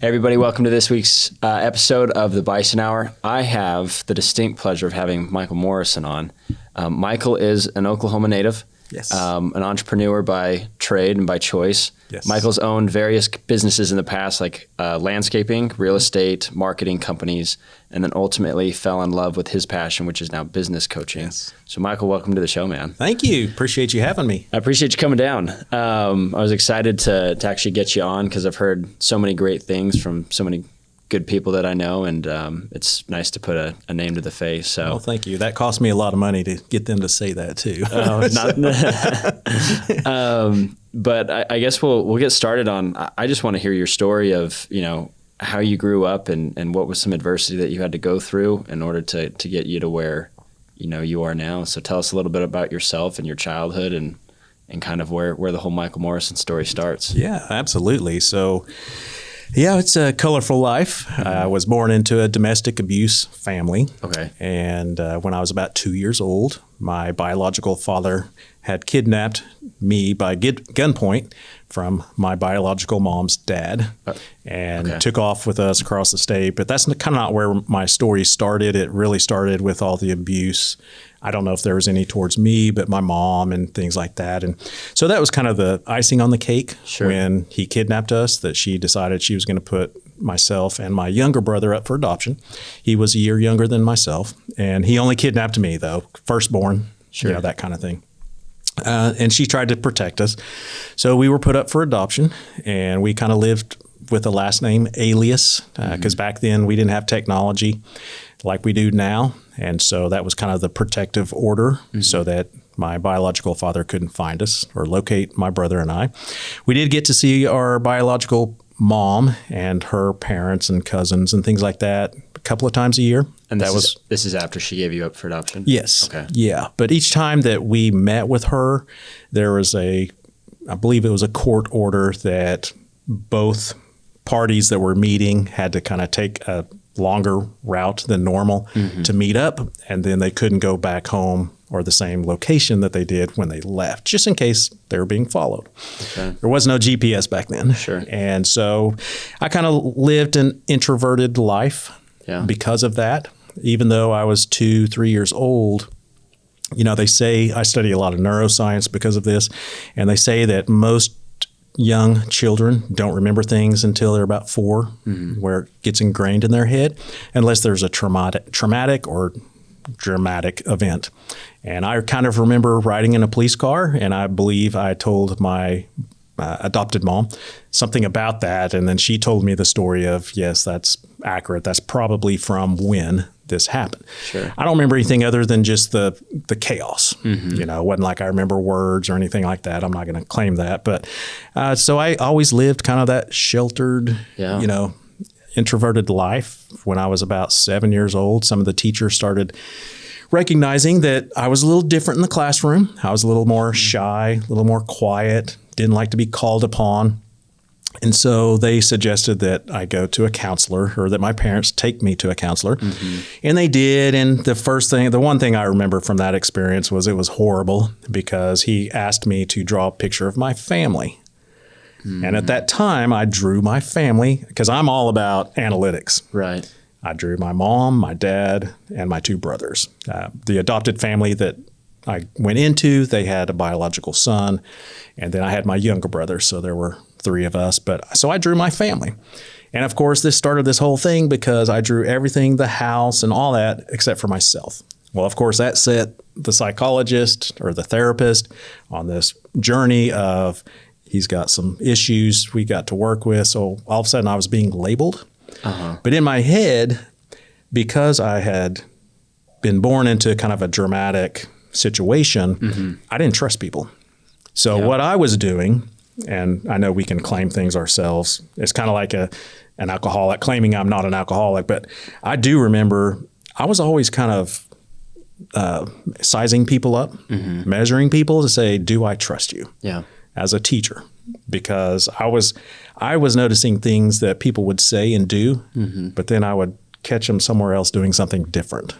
Hey everybody, welcome to this week's episode of the Bison Hour. I have the distinct pleasure of having Michael Morrison on. Michael is an Oklahoma native, yes, an entrepreneur by trade and by choice. Yes. Michael's owned various businesses in the past, like landscaping, real estate, marketing companies, and then ultimately fell in love with his passion, which is now business coaching. Yes. So Michael, welcome to the show, man. Thank you. Appreciate you having me. I appreciate you coming down. I was excited to actually get you on because I've heard so many great things from so many good people that I know, and it's nice to put a name to the face. So, well, thank you. That cost me a lot of money to get them to say that too. But I guess we'll get started on. I just want to hear your story of how you grew up and what was some adversity that you had to go through in order to get you to where you are now. So tell us a little bit about yourself and your childhood and kind of where the whole Michael Morrison story starts. Yeah, absolutely. So, yeah, it's a colorful life. I was born into a domestic abuse family. Okay. And when I was about 2 years old, my biological father had kidnapped me by gunpoint from my biological mom's dad and took off with us across the state. But that's kind of not where my story started. It really started with all the abuse. I don't know if there was any towards me, but my mom and things like that. And so that was kind of the icing on the cake when he kidnapped us, that she decided she was going to put myself and my younger brother up for adoption. He was a year younger than myself, and he only kidnapped me, though, firstborn, that kind of thing. And she tried to protect us. So we were put up for adoption, and we kind of lived with a last name alias because back then we didn't have technology like we do now. And so that was kind of the protective order so that my biological father couldn't find us or locate my brother and I. We did get to see our biological mom and her parents and cousins and things like that a couple of times a year. And this is after she gave you up for adoption? Yes. Okay. Yeah. But each time that we met with her, there was I believe it was a court order that both parties that were meeting had to kind of take a longer route than normal to meet up, and then they couldn't go back home or the same location that they did when they left, just in case they were being followed. Okay. There was no GPS back then. Sure. And so I kind of lived an introverted life because of that. Even though I was 2-3 years old, they say, I study a lot of neuroscience because of this, and they say that most young children don't remember things until they're about 4, where it gets ingrained in their head, unless there's a traumatic or dramatic event. And I kind of remember riding in a police car, and I believe I told my adopted mom something about that, and then she told me the story of, yes, that's accurate. That's probably from when this happened. Sure. I don't remember anything other than just the chaos. It wasn't like I remember words or anything like that. I'm not going to claim that. But so I always lived kind of that sheltered, introverted life. When I was about 7 years old, some of the teachers started recognizing that I was a little different in the classroom. I was a little more shy, a little more quiet, didn't like to be called upon. And so they suggested that I go to a counselor, or that my parents take me to a counselor. And they did. And the one thing I remember from that experience was it was horrible, because he asked me to draw a picture of my family. And at that time, I drew my family because I'm all about analytics. Right. I drew my mom, my dad, and my 2 brothers. The adopted family that I went into, they had a biological son, and then I had my younger brother. So there were 3 of us. So I drew my family. And of course, this started this whole thing because I drew everything, the house and all that, except for myself. Well, of course, that set the psychologist or the therapist on this journey of, he's got some issues we got to work with. So all of a sudden I was being labeled. But in my head, because I had been born into kind of a dramatic situation, I didn't trust people. So what I was doing, and I know we can claim things ourselves, it's kind of like an alcoholic claiming I'm not an alcoholic, but I do remember I was always kind of sizing people up, measuring people to say, do I trust you? As a teacher, because I was noticing things that people would say and do, but then I would catch them somewhere else doing something different.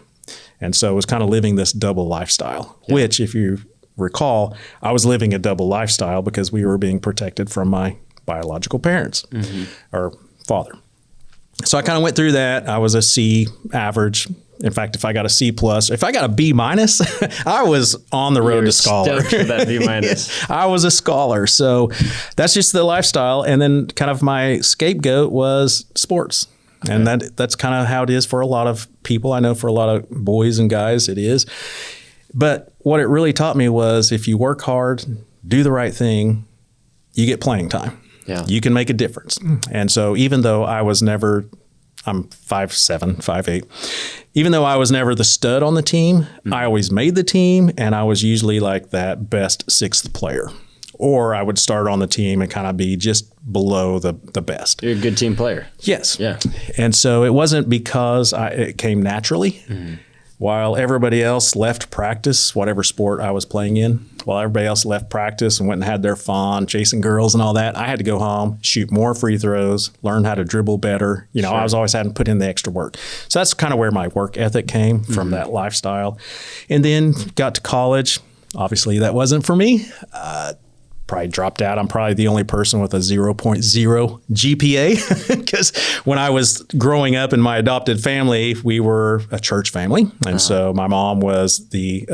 And so it was kind of living this double lifestyle, which, if you recall, I was living a double lifestyle because we were being protected from my biological parents or father. So I kind of went through that. I was a C average. In fact, if I got a C plus, if I got a B minus, I was on the road to scholar. Stoked for that B minus. I was a scholar. So that's just the lifestyle. And then kind of my scapegoat was sports. Okay. And that's kind of how it is for a lot of people. I know for a lot of boys and guys it is. But what it really taught me was if you work hard, do the right thing, you get playing time. Yeah. You can make a difference. And so even though I was never, I'm 5'7", 5'8", even though I was never the stud on the team, I always made the team, and I was usually like that best sixth player. Or I would start on the team and kind of be just below the best. You're a good team player. Yes. Yeah. And so it wasn't because it came naturally. While everybody else left practice, whatever sport I was playing in, while everybody else left practice and went and had their fun, chasing girls and all that, I had to go home, shoot more free throws, learn how to dribble better. You know, Sure. I was always having to put in the extra work. So that's kind of where my work ethic came from, that lifestyle. And then got to college. Obviously, that wasn't for me. Probably dropped out. I'm probably the only person with a 0.0 GPA because when I was growing up in my adopted family, we were a church family. And so my mom was the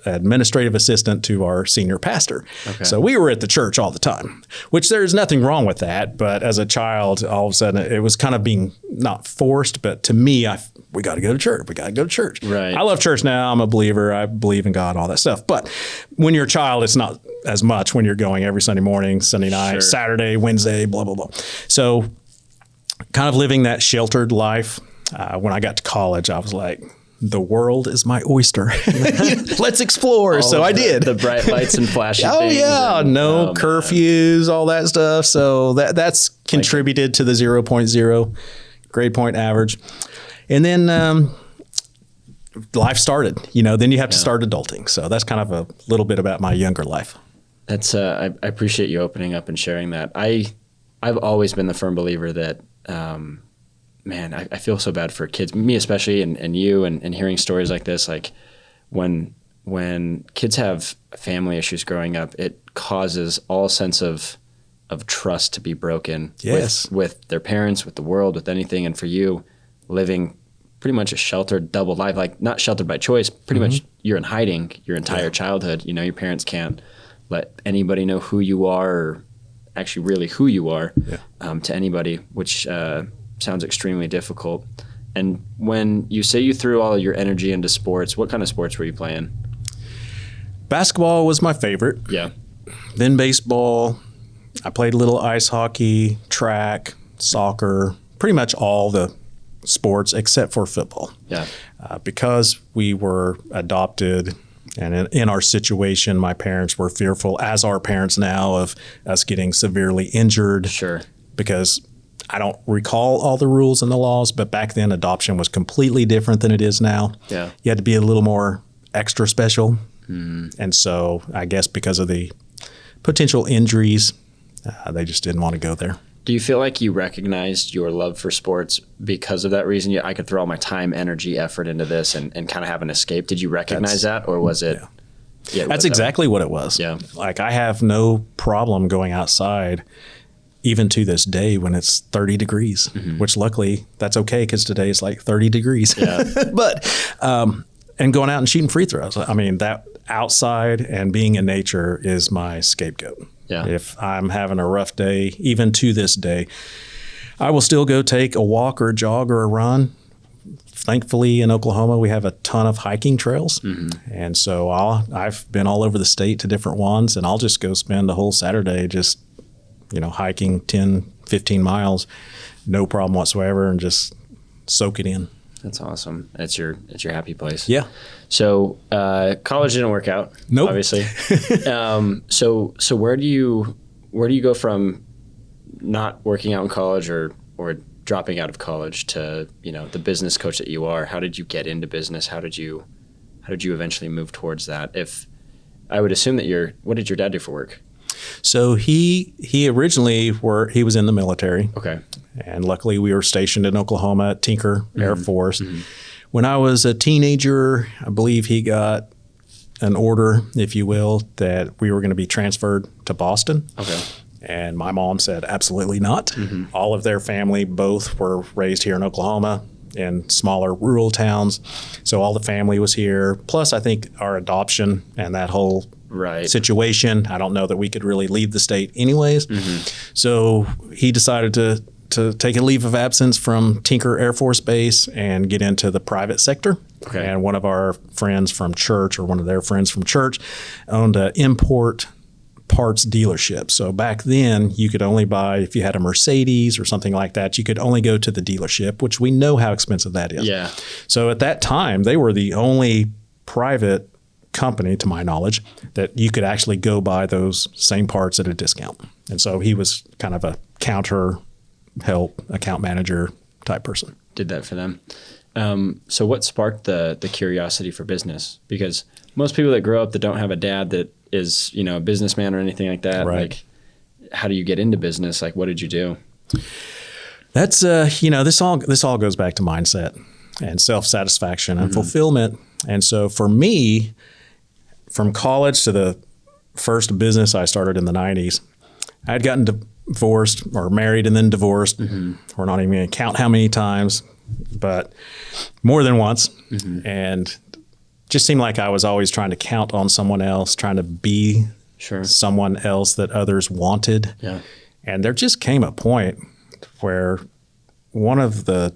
administrative assistant to our senior pastor. Okay. So we were at the church all the time, which there's nothing wrong with that. But as a child, all of a sudden it was kind of being not forced, but to me, we got to go to church. We got to go to church. Right. I love church now. I'm a believer. I believe in God, all that stuff. But when you're a child, it's not as much when you're going every Sunday morning, Sunday night, Sure. Saturday, Wednesday, blah, blah, blah. So kind of living that sheltered life. When I got to college, I was like, the world is my oyster. Let's explore. So I did. The bright lights and flashing Oh, things. yeah. And, No curfews, all that stuff. So that's contributed to the 0.0 grade point average. And then life started, then you have to start adulting. So that's kind of a little bit about my younger life. That's I appreciate you opening up and sharing that. I've always been the firm believer that, man, I feel so bad for kids, me especially, and you, and hearing stories like this, like when kids have family issues growing up, it causes all sense of trust to be broken. Yes. With their parents, with the world, with anything. And for you, living pretty much a sheltered double life, like not sheltered by choice, pretty much you're in hiding your entire childhood. Your parents can't let anybody know who you are, or actually really who you are to anybody, which sounds extremely difficult. And when you say you threw all of your energy into sports, what kind of sports were you playing? Basketball was my favorite. Yeah. Then baseball. I played a little ice hockey, track, soccer, pretty much all the sports except for football. Yeah. Because we were adopted, and in our situation, my parents were fearful, as are parents now, of us getting severely injured. Sure. Because I don't recall all the rules and the laws, but back then adoption was completely different than it is now. Yeah. You had to be a little more extra special. And so I guess because of the potential injuries, they just didn't want to go there. Do you feel like you recognized your love for sports because of that reason? I could throw all my time, energy, effort into this and kind of have an escape. Did you recognize that, or was it? Yeah, that's exactly what it was. Yeah. Like I have no problem going outside, even to this day when it's 30 degrees, which luckily that's okay because today it's like 30 degrees. Yeah. But, and going out and shooting free throws. I mean, that outside and being in nature is my scapegoat. Yeah. If I'm having a rough day, even to this day, I will still go take a walk or a jog or a run. Thankfully, in Oklahoma, we have a ton of hiking trails. And so I've been all over the state to different ones, and I'll just go spend a whole Saturday just, hiking 10, 15 miles, no problem whatsoever, and just soak it in. That's awesome. It's your happy place. Yeah. So college didn't work out. Nope. Obviously. So where do you go from not working out in college or dropping out of college to the business coach that you are? How did you get into business? How did you eventually move towards that? If I would assume that what did your dad do for work? So he originally he was in the military. Okay. And luckily we were stationed in Oklahoma at Tinker Air Force. When I was a teenager, I believe he got an order, if you will, that we were going to be transferred to Boston. Okay. And my mom said, absolutely not. All of their family both were raised here in Oklahoma in smaller rural towns. So all the family was here. Plus, I think our adoption and that whole situation, I don't know that we could really leave the state anyways. So he decided to take a leave of absence from Tinker Air Force Base and get into the private sector. And one of our friends from church, or one of their friends from church, owned an import parts dealership. So back then you could only buy, if you had a Mercedes or something like that, you could only go to the dealership, which we know how expensive that is. So at that time, they were the only private company, to my knowledge, that you could actually go buy those same parts at a discount. And so he was kind of a counter help account manager type person. Did that for them. So what sparked the curiosity for business? Because most people that grow up that don't have a dad that is, you know, a businessman or anything like that, like, how do you get into business? Like, what did you do? That's, you know, this all goes back to mindset and self-satisfaction and fulfillment. And so for me, from college to the first business I started in the 90s, I had gotten divorced, or married and then divorced. We're not even going to count how many times, but more than once. And just seemed like I was always trying to count on someone else, trying to be someone else that others wanted. And there just came a point where one of the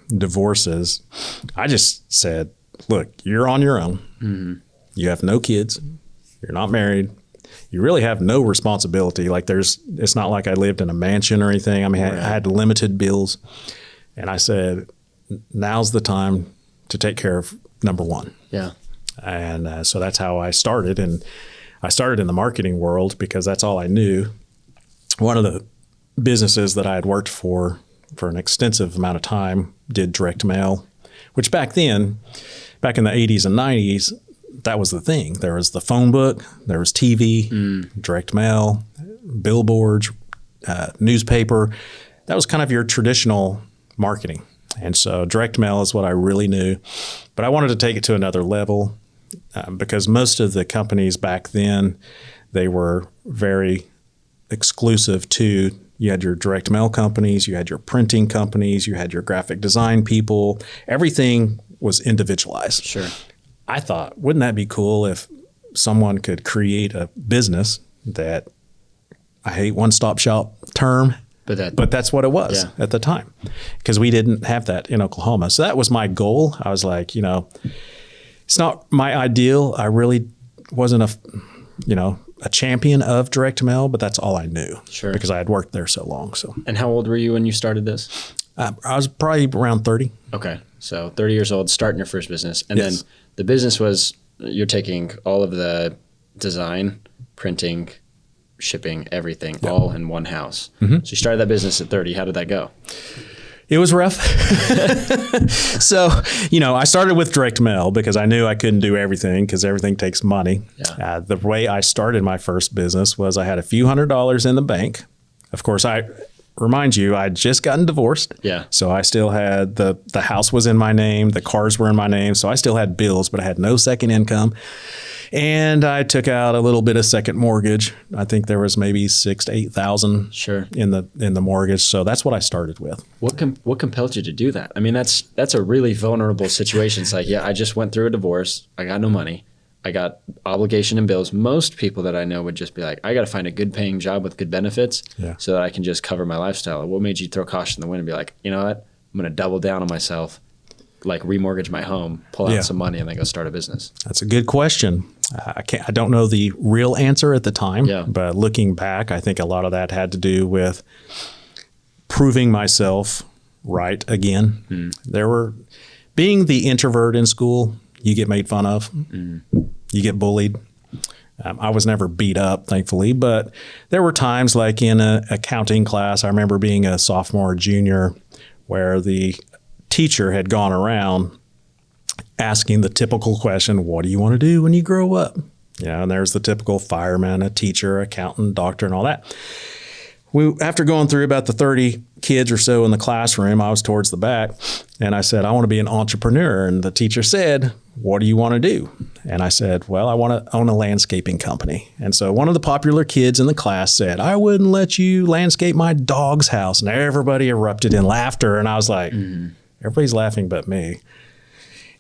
divorces, I just said, look, you're on your own. You have no kids. You're not married. You really have no responsibility. Like it's not like I lived in a mansion or anything. I mean, I had limited bills. And I said, now's the time to take care of number one. And so that's how I started. And I started in the marketing world because that's all I knew. One of the businesses that I had worked for an extensive amount of time did direct mail, which back in the 80s and 90s, that was the thing. There was the phone book, there was TV, direct mail, billboards, newspaper. That was kind of your traditional marketing. And so direct mail is what I really knew. But I wanted to take it to another level because most of the companies back then, they were very exclusive to, you had your direct mail companies, you had your printing companies, you had your graphic design people. Everything was individualized. I thought, wouldn't that be cool if someone could create a business that, I hate one-stop shop term, but that's what it was at the time, because we didn't have that in Oklahoma. So that was my goal. I was like, you know, it's not my ideal. I really wasn't a champion of direct mail, but that's all I knew because I had worked there so long. So. And how old were you when you started this? I was probably around 30. Okay. So 30 years old, starting your first business. And then the business was, you're taking all of the design, printing, shipping, everything, all in one house. So you started that business at 30. How did that go? It was rough. So, you know, I started with direct mail because I knew I couldn't do everything because everything takes money. The way I started my first business was I had a few $100s in the bank. Of course, I remind you, I'd just gotten divorced. So I still had the house was in my name, the cars were in my name. So I still had bills, but I had no second income. And I took out a little bit of second mortgage. I think there was maybe $6,000 to $8,000 in the mortgage. So that's what I started with. What compelled you to do that? I mean, that's a really vulnerable situation. It's like, I just went through a divorce. I got no money. I got obligation and bills. Most people that I know would just be like, I got to find a good paying job with good benefits so that I can just cover my lifestyle. What made you throw caution in the wind and be like, you know what? I'm going to double down on myself, like remortgage my home, pull out some money, and then go start a business? That's a good question. I don't know the real answer at the time, but looking back, I think a lot of that had to do with proving myself right again. There were, being the introvert in school, you get made fun of, you get bullied. I was never beat up, thankfully, but there were times like in an accounting class, I remember being a sophomore or junior, where the teacher had gone around asking the typical question, what do you want to do when you grow up? And there's the typical fireman, a teacher, accountant, doctor, and all that. After going through about the 30 kids or so in the classroom, I was towards the back, and I said, I want to be an entrepreneur. And the teacher said, what do you want to do? And I said, well, I want to own a landscaping company. And so one of the popular kids in the class said, I wouldn't let you landscape my dog's house. And everybody erupted in laughter. And I was like, everybody's laughing but me.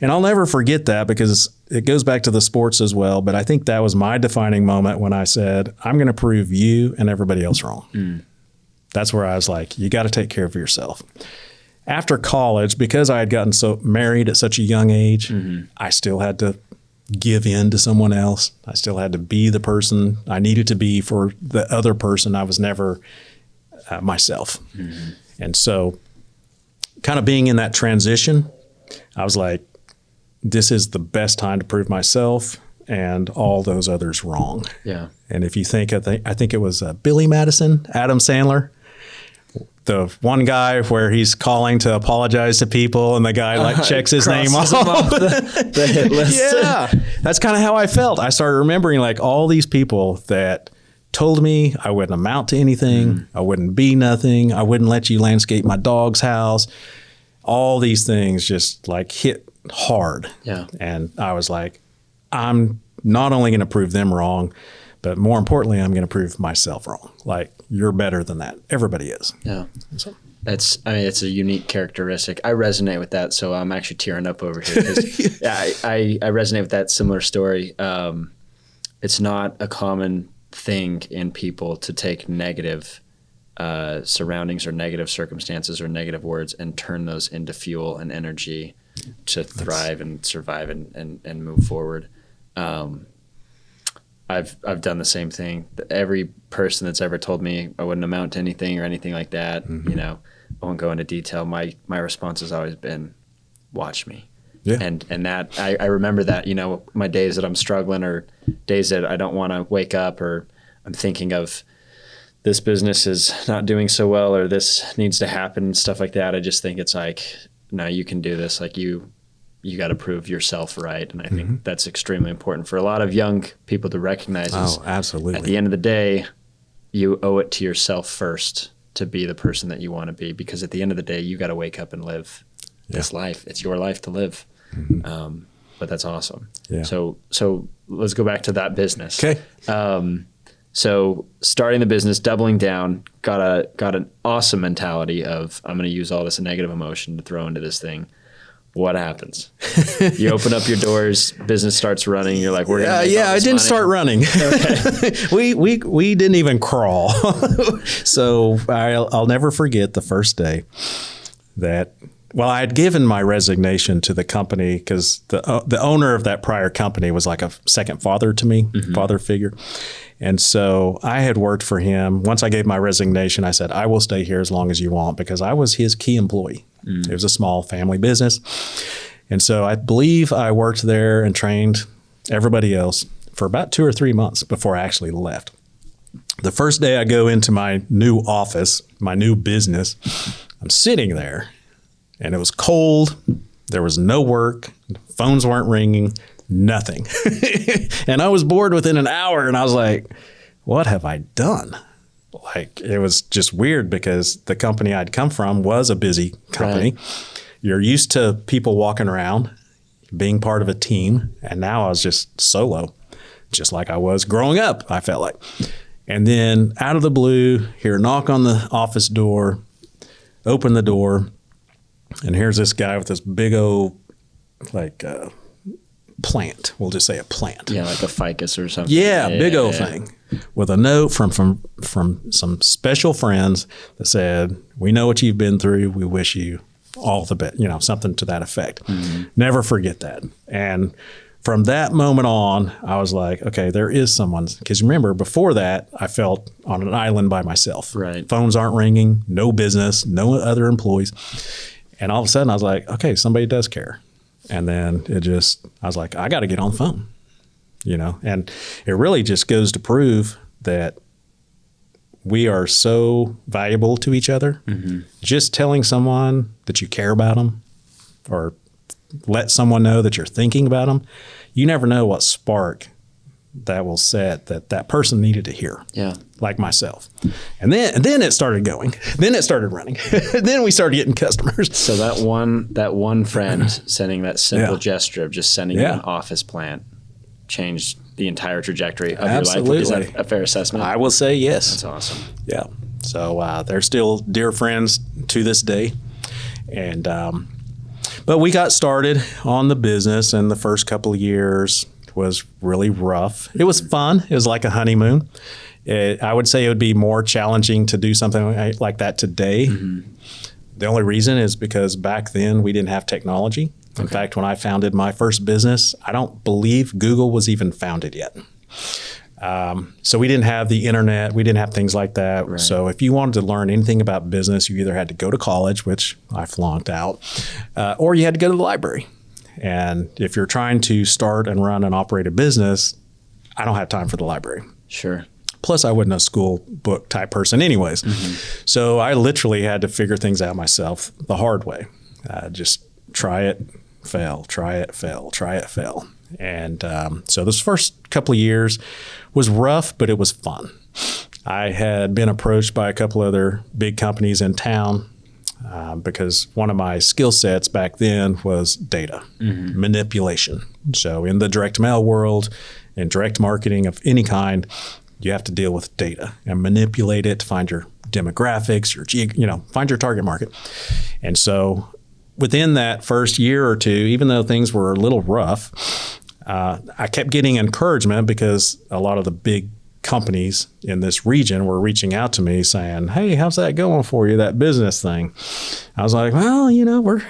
And I'll never forget that because it goes back to the sports as well. But I think that was my defining moment when I said, I'm going to prove you and everybody else wrong. That's where I was like, you got to take care of yourself. After college, because I had gotten so married at such a young age, I still had to give in to someone else. I still had to be the person I needed to be for the other person. I was never myself. And so kind of being in that transition, I was like, this is the best time to prove myself and all those others wrong. Yeah. And if you think, I think it was Billy Madison, Adam Sandler, the one guy where he's calling to apologize to people and the guy like checks his name off the hit list. Yeah, that's kind of how I felt. I started remembering like all these people that told me I wouldn't amount to anything. I wouldn't be nothing. I wouldn't let you landscape my dog's house. All these things just like hit hard. Yeah. And I was like, I'm not only going to prove them wrong, but more importantly, I'm going to prove myself wrong. Like, you're better than that. Everybody is. Yeah. So. It's a unique characteristic. I resonate with that, so I'm actually tearing up over here because I resonate with that similar story. It's not a common thing in people to take negative surroundings or negative circumstances or negative words and turn those into fuel and energy to thrive and survive and move forward. I've done the same thing. Every person that's ever told me I wouldn't amount to anything or anything like that, you know, I won't go into detail. My response has always been, watch me. Yeah. And that I remember that, you know, my days that I'm struggling or days that I don't want to wake up or I'm thinking of this business is not doing so well or this needs to happen and stuff like that. I just think it's like, no, you can do this. Like you got to prove yourself right. And I think that's extremely important for a lot of young people to recognize. Oh, absolutely. At the end of the day, you owe it to yourself first to be the person that you want to be, because at the end of the day, you got to wake up and live this life. It's your life to live. But that's awesome. Yeah. So let's go back to that business. Okay. So starting the business, doubling down, got an awesome mentality of I'm going to use all this negative emotion to throw into this thing. What happens? You open up your doors, business starts running. You're like, we're going to make all I this didn't money. start running. Okay. we didn't even crawl. So I'll never forget the first day that, well, I had given my resignation to the company because the owner of that prior company was like a second father to me, father figure. And so I had worked for him. Once I gave my resignation, I said, I will stay here as long as you want, because I was his key employee. It was a small family business. And so I believe I worked there and trained everybody else for about 2 or 3 months before I actually left. The first day I go into my new office, my new business, I'm sitting there and it was cold. There was no work. Phones weren't ringing, nothing. And I was bored within an hour and I was like, what have I done? Like, it was just weird because the company I'd come from was a busy company. Right. You're used to people walking around, being part of a team. And now I was just solo, just like I was growing up, I felt like. And then out of the blue, hear a knock on the office door, open the door. And here's this guy with this big old, like, plant. We'll just say a plant. Yeah, like a ficus or something. Yeah, big old thing. With a note from some special friends that said, we know what you've been through. We wish you all the best, something to that effect. Never forget that. And from that moment on, I was like, okay, there is someone. Because remember, before that, I felt on an island by myself. Right. Phones aren't ringing, no business, no other employees. And all of a sudden, I was like, okay, somebody does care. And then I was like, I got to get on the phone, and it really just goes to prove that we are so valuable to each other. Just telling someone that you care about them or let someone know that you're thinking about them, you never know what spark that will set that person needed to hear. Yeah. Like myself. And then it started going. Then it started running. Then we started getting customers. So that one friend sending that simple Yeah. gesture of just sending you an office plant changed the entire trajectory of Absolutely. your life. Is that a fair assessment? I will say yes. That's awesome. Yeah. So they're still dear friends to this day. And but we got started on the business, and the first couple of years was really rough. It was fun. It was like a honeymoon. I would say it would be more challenging to do something like that today. The only reason is because back then we didn't have technology. In fact, when I founded my first business, I don't believe Google was even founded yet. So we didn't have the internet. We didn't have things like that. Right. So if you wanted to learn anything about business, you either had to go to college, which I flunked out, or you had to go to the library. And if you're trying to start and run and operate a business, I don't have time for the library. Sure. Plus, I wasn't a school book type person anyways. So I literally had to figure things out myself the hard way. Just try it, fail, try it, fail, try it, fail. And so this first couple of years was rough, but it was fun. I had been approached by a couple other big companies in town because one of my skill sets back then was data manipulation. So in the direct mail world, in direct marketing of any kind, you have to deal with data and manipulate it to find your demographics, find your target market. And so within that first year or two, even though things were a little rough, I kept getting encouragement because a lot of the big companies in this region were reaching out to me saying, "Hey, how's that going for you, that business thing?" I was like, "Well, we're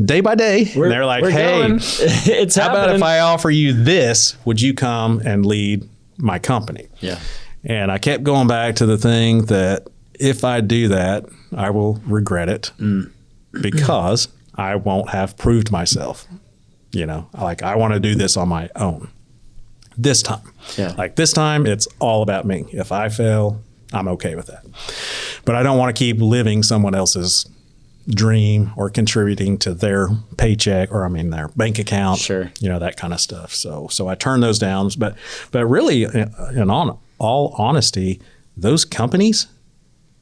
day by day." And they're like, "Hey, it's how about happening. if I offer you this? Would you come and lead my company?" Yeah. And I kept going back to the thing that if I do that, I will regret it because I won't have proved myself. I want to do this on my own this time. Yeah. Like this time, it's all about me. If I fail, I'm okay with that. But I don't want to keep living someone else's dream or contributing to their paycheck or their bank account. Sure. That kind of stuff. So I turned those down. But really, in all honesty, those companies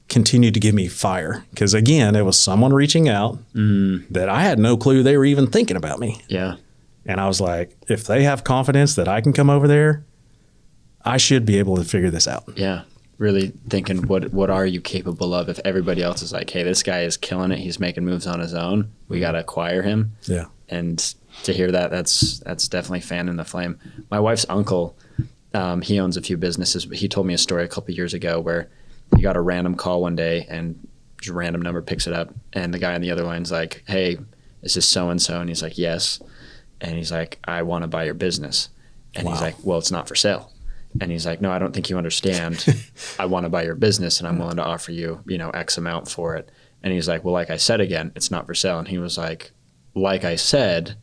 continued to give me fire because, again, it was someone reaching out that I had no clue they were even thinking about me. Yeah. And I was like, if they have confidence that I can come over there, I should be able to figure this out. Yeah. Really thinking, what are you capable of if everybody else is like, hey, this guy is killing it. He's making moves on his own. We got to acquire him. Yeah. And to hear that, that's definitely fanning the flame. My wife's uncle, he owns a few businesses, but he told me a story a couple of years ago where he got a random call one day and just a random number picks it up. And the guy on the other line's like, "Hey, is this so-and-so?" And he's like, "Yes." And he's like, "I want to buy your business." And he's like, "Well, it's not for sale." And he's like, "No, I don't think you understand. I want to buy your business and I'm willing to offer you, X amount for it." And he's like, "Well, like I said again, it's not for sale." And he was like I said,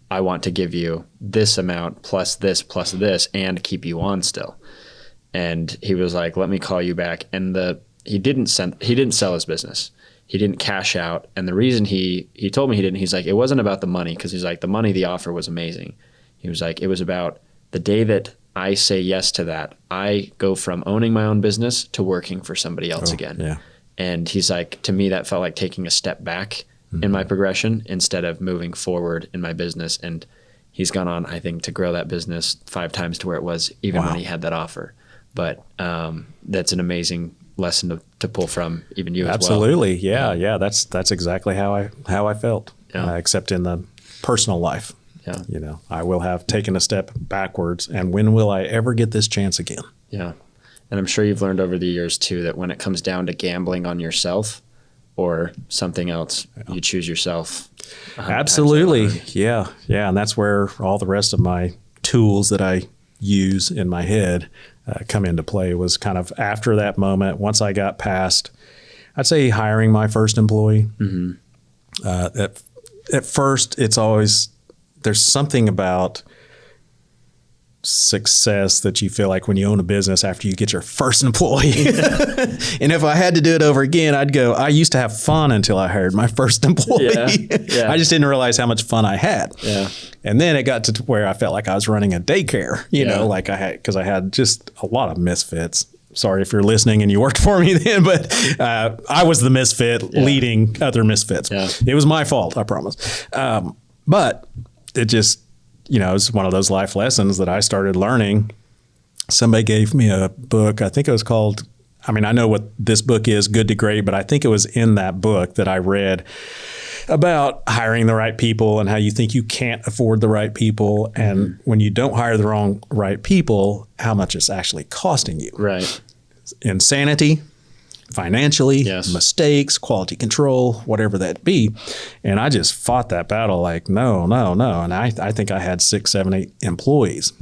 I want to give you this amount plus this and keep you on still. And he was like, "Let me call you back." And he didn't sell his business. He didn't cash out. And the reason he told me he didn't, he's like, it wasn't about the money, because he's like, the money, the offer was amazing. He was like, it was about the day that I say yes to that, I go from owning my own business to working for somebody else again. Yeah. And he's like, to me, that felt like taking a step back in my progression instead of moving forward in my business. And he's gone on, I think, to grow that business 5 times to where it was even when he had that offer. But that's an amazing lesson to pull from even you as well. Absolutely. Yeah. That's exactly how I felt, except in the personal life. Yeah. I will have taken a step backwards, and when will I ever get this chance again? Yeah. And I'm sure you've learned over the years too that when it comes down to gambling on yourself or something else, you choose yourself. Absolutely. Yeah. And that's where all the rest of my tools that I use in my head come into play. Was kind of after that moment, once I got past, I'd say, hiring my first employee. At first, it's always, there's something about success that you feel like when you own a business after you get your first employee. And if I had to do it over again, I'd go, I used to have fun until I hired my first employee. Yeah. I just didn't realize how much fun I had. Yeah. And then it got to where I felt like I was running a daycare, you know, like because I had just a lot of misfits. Sorry if you're listening and you worked for me then, but I was the misfit leading other misfits. Yeah. It was my fault, I promise. But it just, you know, it's one of those life lessons that I started learning. Somebody gave me a book. I think it was called, I mean, I know what this book is, Good to Great, but I think it was in that book that I read about hiring the right people and how you think you can't afford the right people. And when you don't hire the right people, how much it's actually costing you. Right. Insanity, financially, mistakes, quality control, whatever that be. And I just fought that battle like, no. And I think I had 6, 7, 8 employees,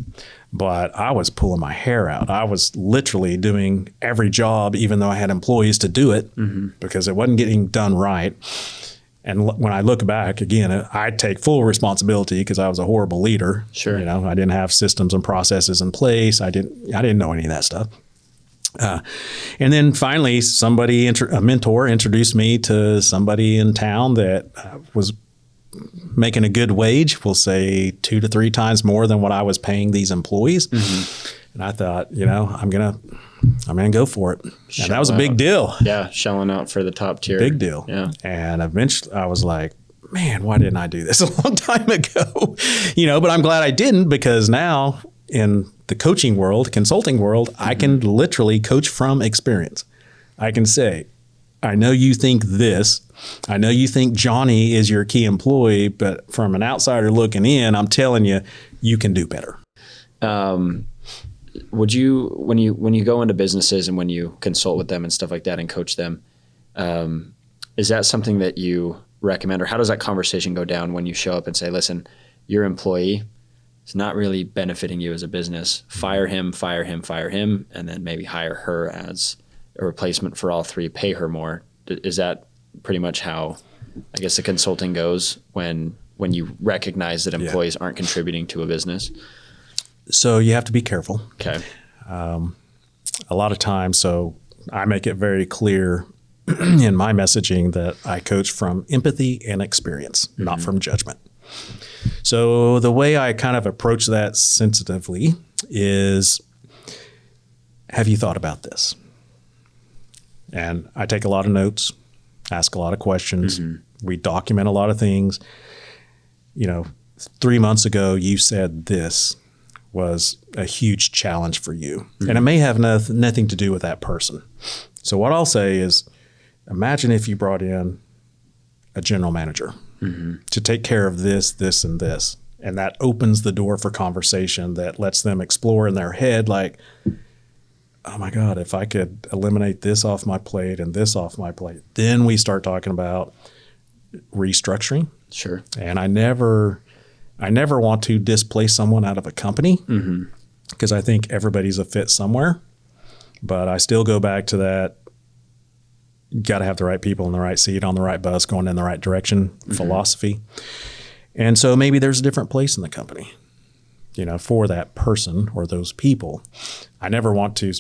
but I was pulling my hair out. I was literally doing every job, even though I had employees to do it because it wasn't getting done right. And when I look back, again, I take full responsibility because I was a horrible leader. Sure. You know, I didn't have systems and processes in place. I didn't know any of that stuff. And then finally, a mentor introduced me to somebody in town that was making a good wage, we'll say 2 to 3 times more than what I was paying these employees. And I thought, you know, I'm gonna go for it. And that was a big deal. Yeah, shelling out for the top tier. Big deal. Yeah. And eventually I was like, man, why didn't I do this a long time ago? You know, but I'm glad I didn't, because now in the coaching world, consulting world, I can literally coach from experience. I can say, I know you think this. I know you think Johnny is your key employee, but from an outsider looking in, I'm telling you, you can do better. Would you, when you go into businesses and when you consult with them and stuff like that and coach them, is that something that you recommend, or how does that conversation go down when you show up and say, listen, your employee is not really benefiting you as a business. Fire him, and then maybe hire her as a replacement for all 3, pay her more. Is that pretty much how, I guess, the consulting goes when you recognize that employees aren't contributing to a business? So you have to be careful. Okay. A lot of times, so I make it very clear in my messaging that I coach from empathy and experience, not from judgment. So the way I kind of approach that sensitively is, have you thought about this? And I take a lot of notes, ask a lot of questions. We document a lot of things. You know, 3 months ago, you said this was a huge challenge for you. And it may have nothing to do with that person. So what I'll say is, imagine if you brought in a general manager to take care of this, this, and this. And that opens the door for conversation that lets them explore in their head, like, oh my God, if I could eliminate this off my plate and this off my plate. Then we start talking about restructuring. Sure. And I never want to displace someone out of a company because I think everybody's a fit somewhere. But I still go back to that, you got to have the right people in the right seat on the right bus going in the right direction philosophy. And so maybe there's a different place in the company, you know, for that person or those people. I never want to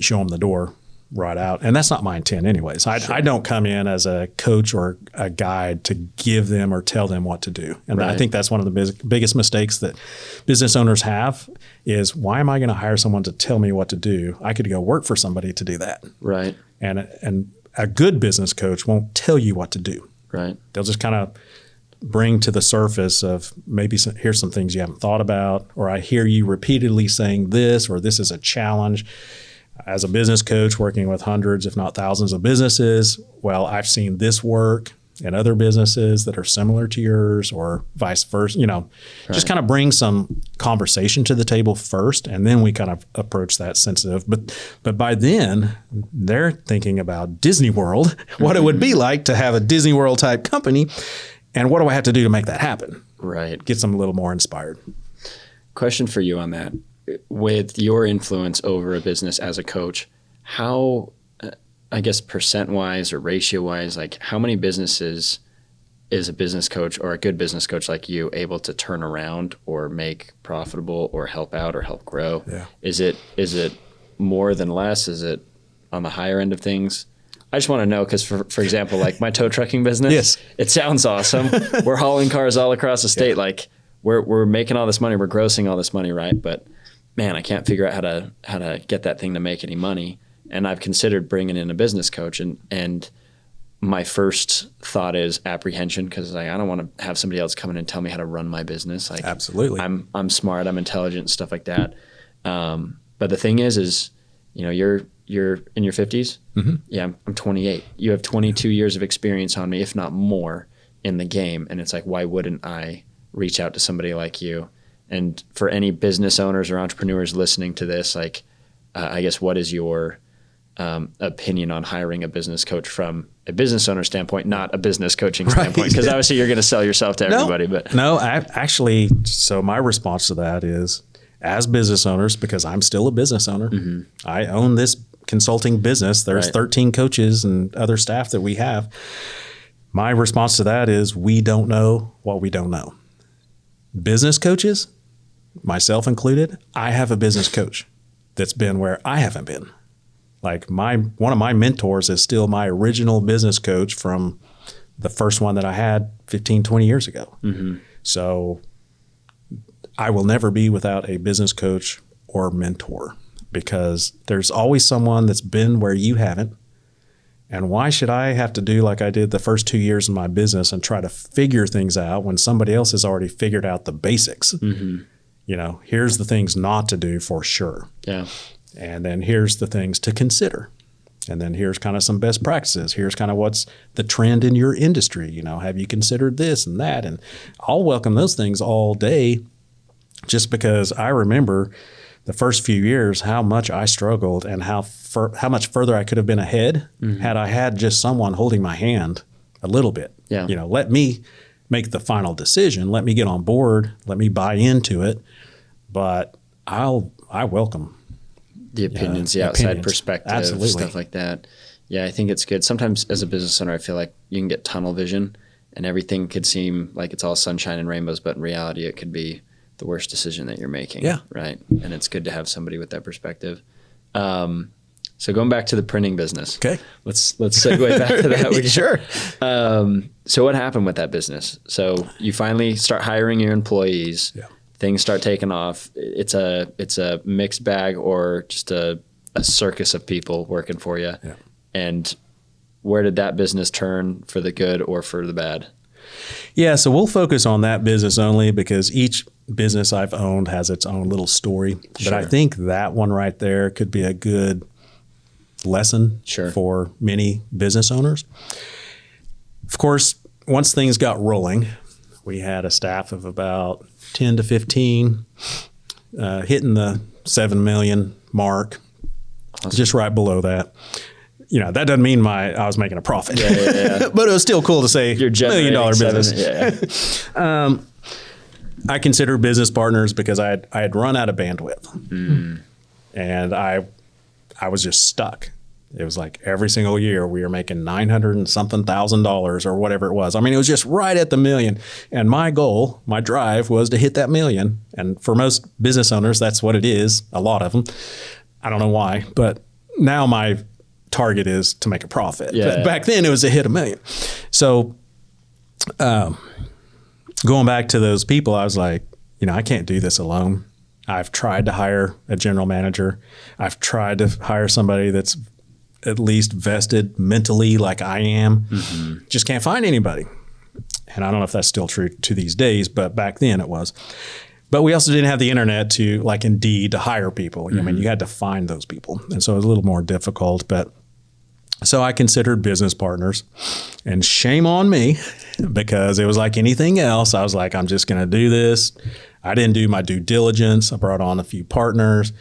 show them the door right out. And that's not my intent anyways. I don't come in as a coach or a guide to give them or tell them what to do. And I think that's one of the biggest mistakes that business owners have is, why am I going to hire someone to tell me what to do? I could go work for somebody to do that. Right. And a good business coach won't tell you what to do. Right. They'll just kind of bring to the surface of, maybe here's some things you haven't thought about, or I hear you repeatedly saying this, or this is a challenge. As a business coach working with hundreds, if not thousands of businesses, well, I've seen this work in other businesses that are similar to yours, or vice versa, you know, just kind of bring some conversation to the table first, and then we kind of approach that sensitive. But by then, they're thinking about Disney World, what it would be like to have a Disney World type company, and what do I have to do to make that happen? Right. Gets them a little more inspired. Question for you on that. With your influence over a business as a coach, how, I guess, percent-wise or ratio-wise, like how many businesses is a business coach or a good business coach like you able to turn around or make profitable or help out or help grow? Yeah. Is it more than less? Is it on the higher end of things? I just want to know because, for example, like my tow trucking business, Yes. it sounds awesome. We're hauling cars all across the state. Yeah. Like we're making all this money, we're grossing all this money, right? But man, I can't figure out how to get that thing to make any money. And I've considered bringing in a business coach, and my first thought is apprehension because I don't want to have somebody else come in and tell me how to run my business. Like Absolutely. I'm smart, I'm intelligent, stuff like that. But the thing is you're in your 50s. Mm-hmm. Yeah, I'm 28. You have 22 years of experience on me, if not more, in the game. And it's like, why wouldn't I reach out to somebody like you? And for any business owners or entrepreneurs listening to this, like, I guess, what is your opinion on hiring a business coach from a business owner standpoint, not a business coaching standpoint? Because obviously you're going to sell yourself to everybody. So my response to that is, as business owners, because I'm still a business owner, Mm-hmm. I own this consulting business. There's Right. 13 coaches and other staff that we have. My response to that is we don't know what we don't know. Business coaches, myself included, I have a business coach that's been where I haven't been. Like one of my mentors is still my original business coach from the first one that I had 15, 20 years ago. Mm-hmm. So I will never be without a business coach or mentor because there's always someone that's been where you haven't. And why should I have to do like I did the first 2 years in my business and try to figure things out when somebody else has already figured out the basics? Mm-hmm. Here's the things not to do for sure. Yeah. And then here's the things to consider. And then here's kind of some best practices. Here's kind of what's the trend in your industry. Have you considered this and that? And I'll welcome those things all day just because I remember the first few years how much I struggled and how much further I could have been ahead had I had just someone holding my hand a little bit. Yeah. Let me make the final decision. Let me get on board. Let me buy into it. But I welcome the opinions, the outside perspective, Absolutely. stuff like that. Yeah, I think it's good. Sometimes as a business owner, I feel like you can get tunnel vision and everything could seem like it's all sunshine and rainbows, but in reality, it could be the worst decision that you're making. Yeah. Right. And it's good to have somebody with that perspective. So going back to the printing business. Okay. Let's segue back to that. Sure. So what happened with that business? So you finally start hiring your employees. Yeah. Things start taking off. It's a mixed bag or just a circus of people working for you. Yeah. And where did that business turn for the good or for the bad? Yeah, so we'll focus on that business only because each business I've owned has its own little story. Sure. But I think that one right there could be a good lesson Sure. for many business owners. Of course, once things got rolling, we had a staff of about 10 to 15, hitting the 7 million mark, Awesome. just right below that. That doesn't mean I was making a profit, Yeah. but it was still cool to say You're $1 million generating business. Yeah. I consider business partners because I had run out of bandwidth, and I was just stuck. It was like every single year we were making $900 and something thousand or whatever it was. I mean, it was just right at the million. And my goal, my drive was to hit that million. And for most business owners, that's what it is. A lot of them. I don't know why, but now my target is to make a profit. Yeah. But back then it was to hit $1 million. So, going back to those people, I was like, I can't do this alone. I've tried to hire a general manager. I've tried to hire somebody that's at least vested mentally like I am. Mm-hmm. Just can't find anybody. And I don't know if that's still true to these days, but back then it was. But we also didn't have the internet to, like Indeed, to hire people. I mean, you had to find those people. And so it was a little more difficult. But so I considered business partners. And shame on me, because it was like anything else. I was like, I'm just going to do this. I didn't do my due diligence. I brought on a few partners.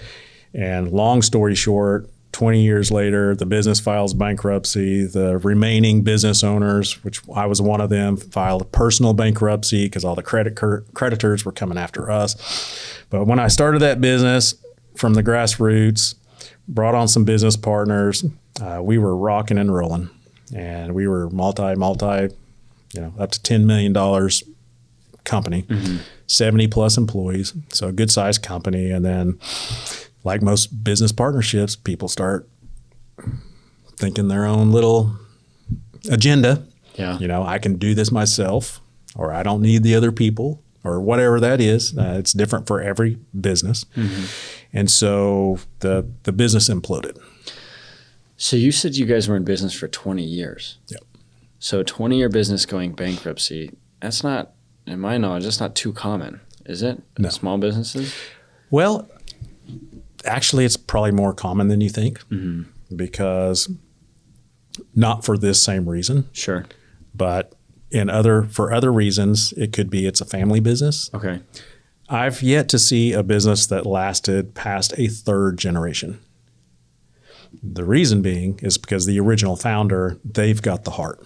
And long story short, 20 years later, the business files bankruptcy. The remaining business owners, which I was one of them, filed a personal bankruptcy because all the creditors were coming after us. But when I started that business from the grassroots, brought on some business partners, we were rocking and rolling. And we were multi up to $10 million company, 70 plus employees. So a good sized company. And then like most business partnerships, people start thinking their own little agenda. Yeah. I can do this myself, or I don't need the other people, or whatever that is. It's different for every business. And so the business imploded. So you said you guys were in business for 20 years. Yep. So a 20-year business going bankruptcy, that's not, in my knowledge, that's not too common, is it? No. Small businesses? Well, actually, it's probably more common than you think, because not for this same reason, Sure. but for other reasons. It could be it's a family business. Okay. I've yet to see a business that lasted past a third generation. The reason being is because the original founder, they've got the heart.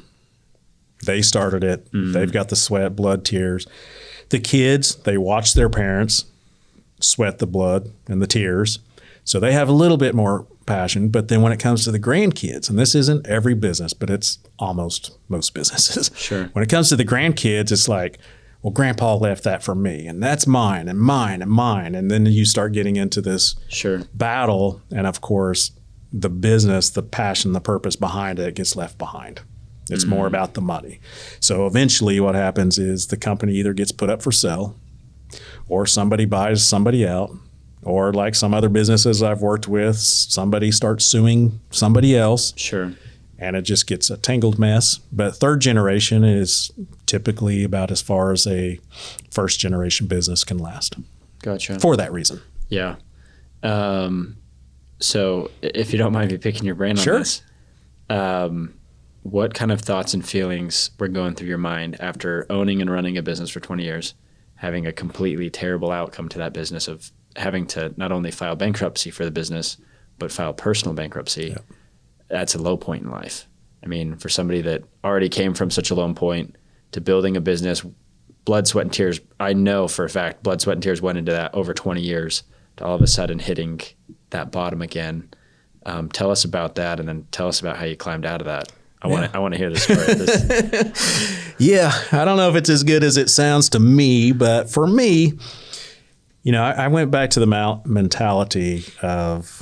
They started it. They've got the sweat, blood, tears. The kids, they watch their parents sweat the blood and the tears. So they have a little bit more passion. But then when it comes to the grandkids, and this isn't every business, but it's almost most businesses. Sure. When it comes to the grandkids, it's like, well, grandpa left that for me, and that's mine and mine and mine. And then you start getting into this battle. And of course, the business, the passion, the purpose behind it gets left behind. It's more about the money. So eventually what happens is the company either gets put up for sale, or somebody buys somebody out, or like some other businesses I've worked with, somebody starts suing somebody else. Sure. And it just gets a tangled mess. But third generation is typically about as far as a first generation business can last. Gotcha. For that reason. Yeah. So if you don't mind me picking your brain on Sure. this, what kind of thoughts and feelings were going through your mind after owning and running a business for 20 years, having a completely terrible outcome to that business of having to not only file bankruptcy for the business, but file personal bankruptcy? Yep. That's a low point in life. I mean, for somebody that already came from such a low point to building a business, blood, sweat, and tears, I know for a fact blood, sweat, and tears went into that over 20 years to all of a sudden hitting that bottom again. Tell us about that, and then tell us about how you climbed out of that. I want to hear the story. Yeah, I don't know if it's as good as it sounds to me, but for me, I went back to the mentality of,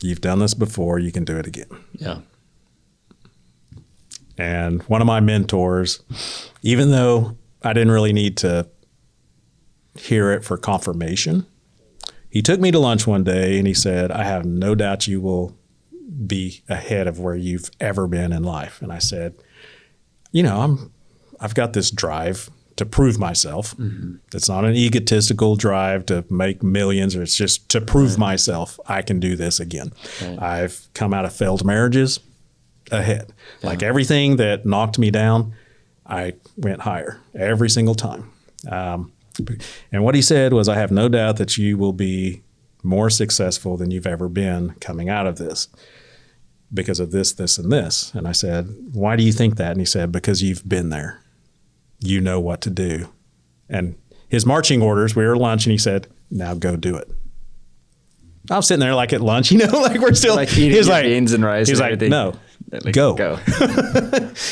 you've done this before, you can do it again. Yeah. And one of my mentors, even though I didn't really need to hear it for confirmation, he took me to lunch one day and he said, I have no doubt you will be ahead of where you've ever been in life. And I said, I've got this drive to prove myself. It's not an egotistical drive to make millions, or it's just to prove myself I can do this again. I've come out of failed marriages ahead. Like everything that knocked me down, I went higher every single time. And what he said was, I have no doubt that you will be more successful than you've ever been coming out of this because of this, this, and this. And I said, why do you think that? And he said, because you've been there. You know what to do. And his marching orders, we were at lunch, and he said, now go do it. I was sitting there like at lunch, like we're still like eating beans and rice. He's like, no, go.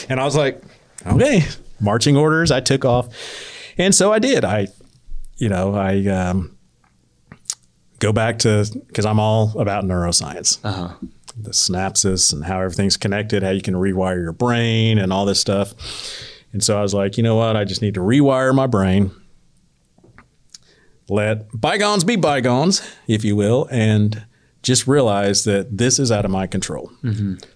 And I was like, okay, marching orders. I took off. And so I did. I go back to, because I'm all about neuroscience, the synapses and how everything's connected, how you can rewire your brain and all this stuff. And so I was like, you know what? I just need to rewire my brain, let bygones be bygones, if you will, and just realize that this is out of my control.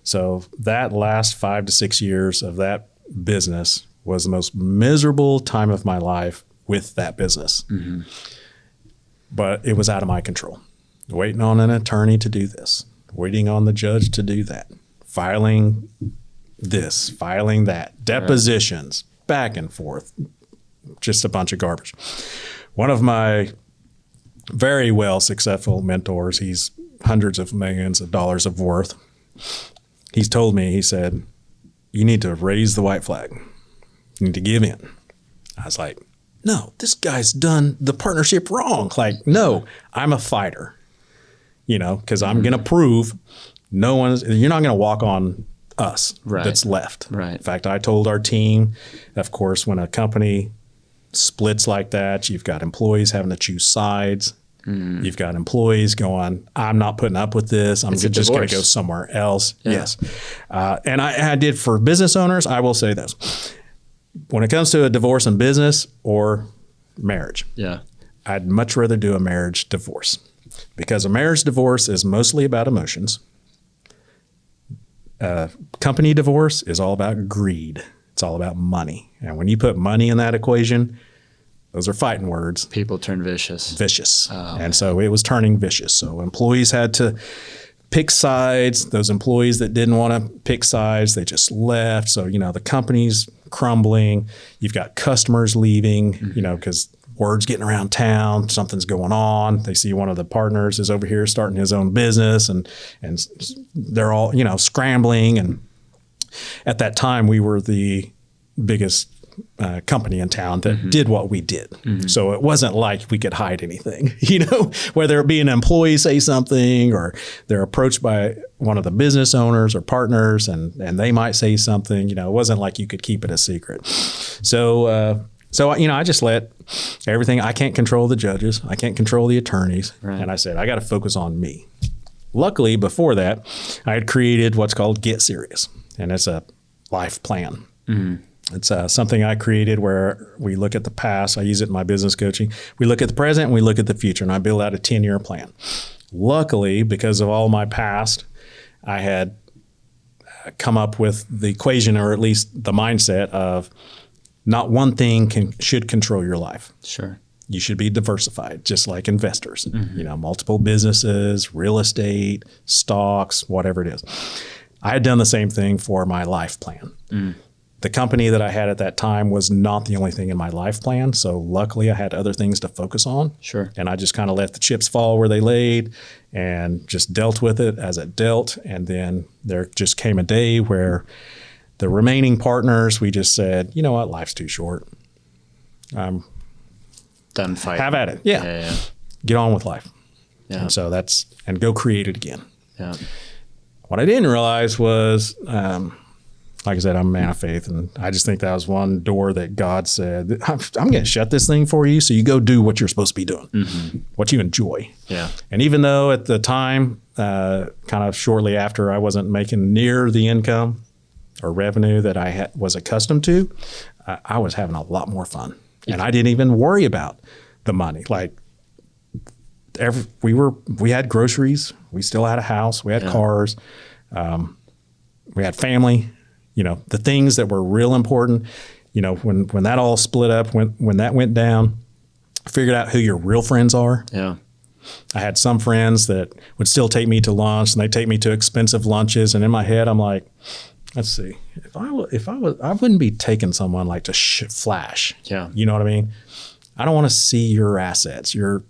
So that last 5 to 6 years of that business was the most miserable time of my life with that business. But it was out of my control. Waiting on an attorney to do this, waiting on the judge to do that, filing this, filing that, depositions, back and forth, just a bunch of garbage. One of my very well successful mentors, he's hundreds of millions of dollars of worth. He's told me, he said, you need to raise the white flag. You need to give in. I was like, no, this guy's done the partnership wrong. Like, no, I'm a fighter, because I'm going to prove you're not going to walk on us Right. that's left. Right. In fact, I told our team, of course, when a company splits like that, you've got employees having to choose sides. You've got employees going, I'm not putting up with this. I'm It's a just going to divorce. go somewhere else. Yeah. Yes. And I did for business owners, I will say this. When it comes to a divorce in business or marriage, Yeah. I'd much rather do a marriage divorce because a marriage divorce is mostly about emotions. Company divorce is all about greed. It's all about money. And when you put money in that equation, those are fighting words. People turn vicious. Vicious. Oh, and so it was turning vicious. So employees had to pick sides. Those employees that didn't want to pick sides, they just left. So, the company's crumbling. You've got customers leaving, because word's getting around town, something's going on. They see one of the partners is over here starting his own business and they're all, scrambling. And at that time, we were the biggest company in town that did what we did. So it wasn't like we could hide anything, whether it be an employee say something or they're approached by one of the business owners or partners and they might say something, it wasn't like you could keep it a secret. So, I just let everything, I can't control the judges. I can't control the attorneys. Right. And I said, I got to focus on me. Luckily, before that, I had created what's called Get Serious. And it's a life plan. It's something I created where we look at the past. I use it in my business coaching. We look at the present and we look at the future, and I build out a 10-year plan. Luckily, because of all my past, I had come up with the equation, or at least the mindset of not one thing should control your life. Sure. You should be diversified, just like investors. Multiple businesses, real estate, stocks, whatever it is. I had done the same thing for my life plan. The company that I had at that time was not the only thing in my life plan. So luckily I had other things to focus on. Sure. And I just kind of let the chips fall where they laid and just dealt with it as it dealt. And then there just came a day where the remaining partners, we just said, you know what, life's too short. Done fighting. Have at it. Yeah. Yeah. Get on with life. Yeah. And so and go create it again. Yeah. What I didn't realize was, like I said, I'm a man of faith, and I just think that was one door that God said, I'm going to shut this thing for you, so you go do what you're supposed to be doing, what you enjoy. Yeah. And even though at the time, kind of shortly after, I wasn't making near the income or revenue that I was accustomed to, I was having a lot more fun. And I didn't even worry about the money. Like, we had groceries, we still had a house, we had cars, we had family. The things that were real important, when that all split up, when that went down, figured out who your real friends are. Yeah. I had some friends that would still take me to lunch, and they take me to expensive lunches. And in my head, I'm like, let's see, I wouldn't be taking someone like to flash. Yeah. You know what I mean? I don't want to see your assets, your